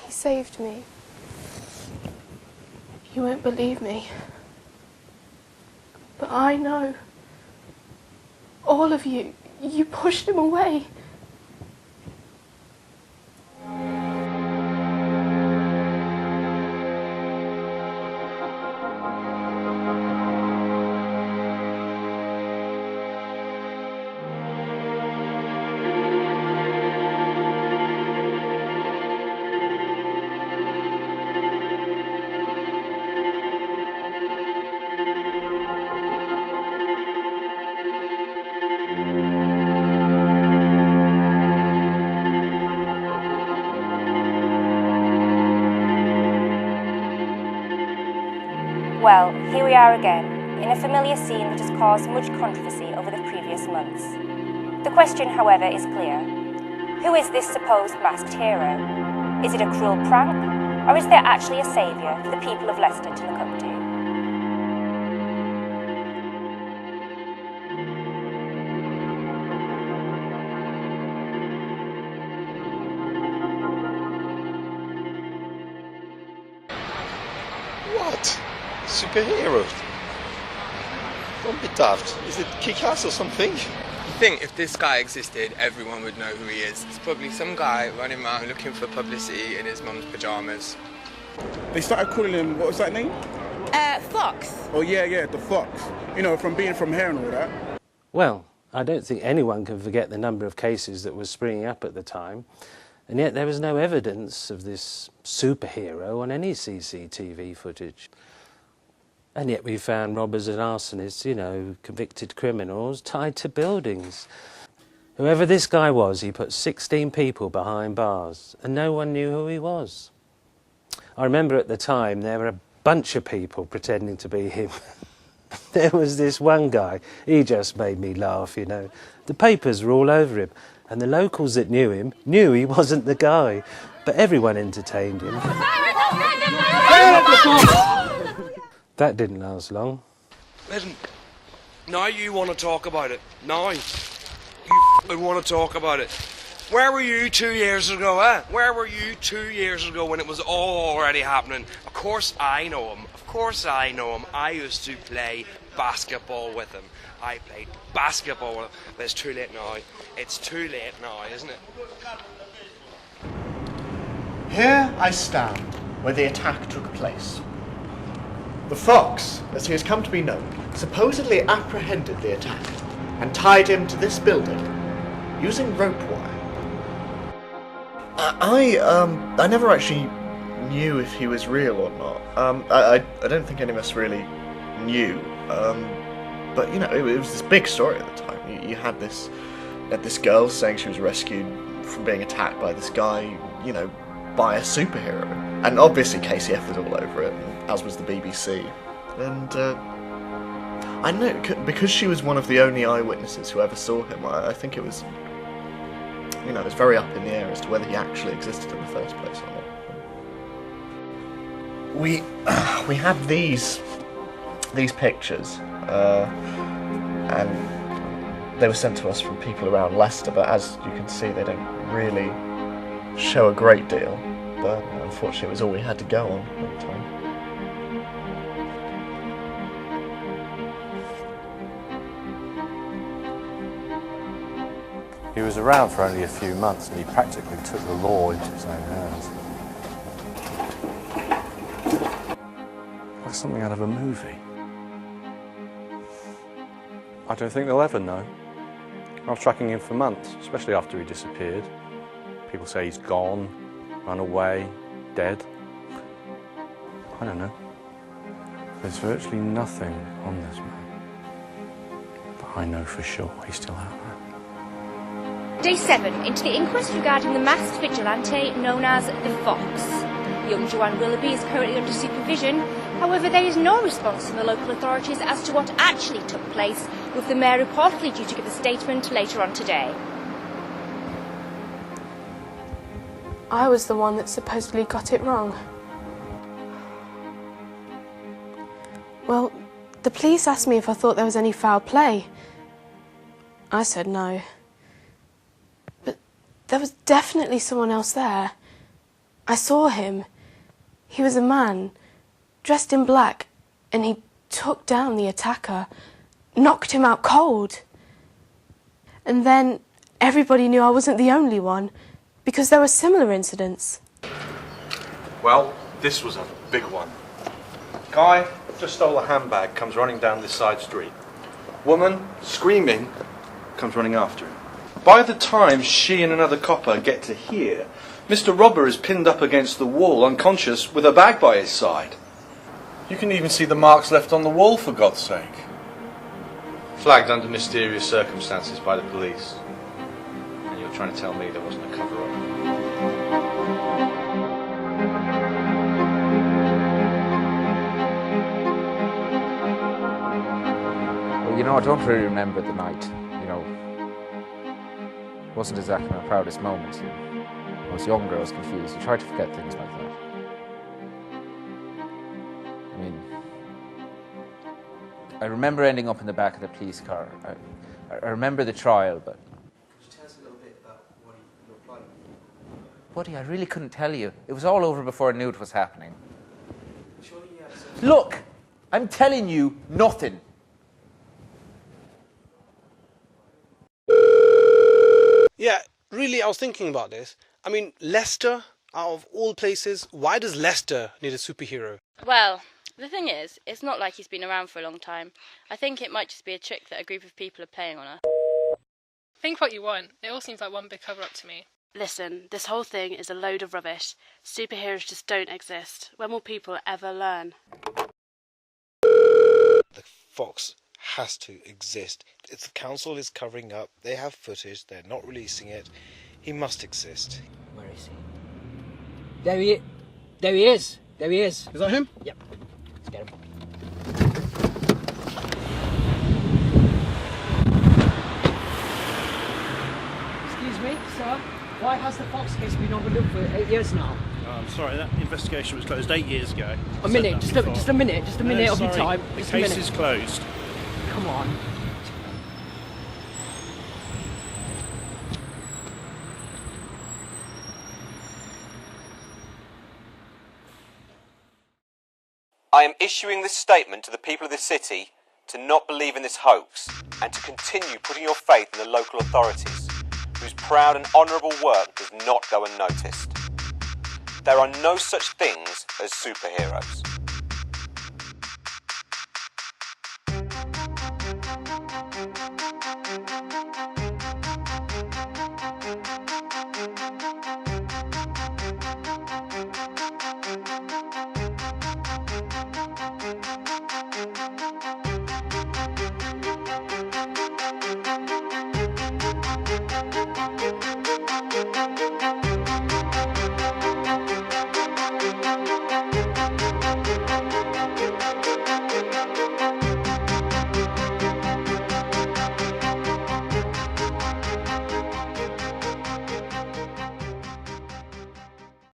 He saved me. You won't believe me, but I know. All of you, you pushed him away. Well, here we are again, in a familiar scene that has caused much controversy over the previous months. The question, however, is clear. Who is this supposed masked hero? Is it a cruel prank, or is there actually a saviour for the people of Leicester to look up to? What? Superhero? Don't be daft. Is it kick-ass or something? You think if this guy existed, everyone would know who he is. It's probably some guy running around looking for publicity in his mum's pyjamas. They started calling him, what was that name? Fox. Oh yeah, the Fox. You know, from being from here and all that. Well, I don't think anyone can forget the number of cases that was springing up at the time, and yet there was no evidence of this superhero on any CCTV footage. And yet we found robbers and arsonists, you know, convicted criminals, tied to buildings. Whoever this guy was, he put 16 people behind bars, and no one knew who he was. I remember at the time there were a bunch of people pretending to be him. There was this one guy, he just made me laugh, you know. The papers were all over him, and the locals that knew him knew he wasn't the guy, but everyone entertained him. That didn't last long. Listen, now you want to talk about it. Now. You want to talk about it. Where were you 2 years ago, eh? Where were you 2 years ago when it was all already happening? Of course I know him. Of course I know him. I used to play basketball with him. I played basketball with him. But it's too late now. It's too late now, isn't it? Here I stand, where the attack took place. The Fox, as he has come to be known, supposedly apprehended the attack and tied him to this building using rope wire. I never actually knew if he was real or not. I don't think any of us really knew. But you know, it was this big story at the time. You had this girl saying she was rescued from being attacked by this guy, you know, by a superhero. And obviously KCF was all over it, as was the BBC. And I don't know, because she was one of the only eyewitnesses who ever saw him, I think it was, you know, it was very up in the air as to whether he actually existed in the first place or not. We have these pictures, and they were sent to us from people around Leicester, but as you can see, they don't really show a great deal. But unfortunately, it was all we had to go on at the time. He was around for only a few months, and he practically took the law into his own hands. Like something out of a movie. I don't think they'll ever know. I was tracking him for months, especially after he disappeared. People say he's gone, run away, dead. I don't know. There's virtually nothing on this man. But I know for sure he's still out there. Day 7, into the inquest regarding the masked vigilante known as the Fox. Young Chauhan Willoughby is currently under supervision. However, there is no response from the local authorities as to what actually took place, with the mayor reportedly due to give a statement later on today. I was the one that supposedly got it wrong. Well, the police asked me if I thought there was any foul play. I said no. But there was definitely someone else there. I saw him. He was a man, dressed in black, and he took down the attacker, knocked him out cold. And then everybody knew I wasn't the only one, because there were similar incidents. Well, this was a big one. Guy just stole a handbag, comes running down this side street. Woman, screaming, comes running after him. By the time she and another copper get to here, Mr. Robber is pinned up against the wall, unconscious, with a bag by his side. You can even see the marks left on the wall, for God's sake. Flagged under mysterious circumstances by the police. And you're trying to tell me there wasn't a cover-up? Well, you know, I don't really remember the night, you know. It wasn't exactly my proudest moment. I was younger, I was confused. You try to forget things like that. I mean, I remember ending up in the back of the police car. I remember the trial, but... Could you tell us a little bit about what you applied? Buddy, I really couldn't tell you. It was all over before I knew it was happening. Surely you had some... Look! I'm telling you nothing. Yeah, really, I was thinking about this. I mean, Leicester, out of all places, why does Leicester need a superhero? Well, the thing is, it's not like he's been around for a long time. I think it might just be a trick that a group of people are playing on us. Think what you want. It all seems like one big cover-up to me. Listen, this whole thing is a load of rubbish. Superheroes just don't exist. When will people ever learn? The Fox has to exist. If the council is covering up, they have footage, they're not releasing it. He must exist. Where is he? There he is. There he is. There he is. Is that him? Yep. Let's get him. Excuse me, sir. Why has the Fox case been overlooked for 8 years now? Oh, I'm sorry, that investigation was closed 8 years ago. A minute, just a minute No, of your sorry, time. The Just a case minute. is closed. Come on. I am issuing this statement to the people of this city to not believe in this hoax and to continue putting your faith in the local authorities, whose proud and honourable work does not go unnoticed. There are no such things as superheroes.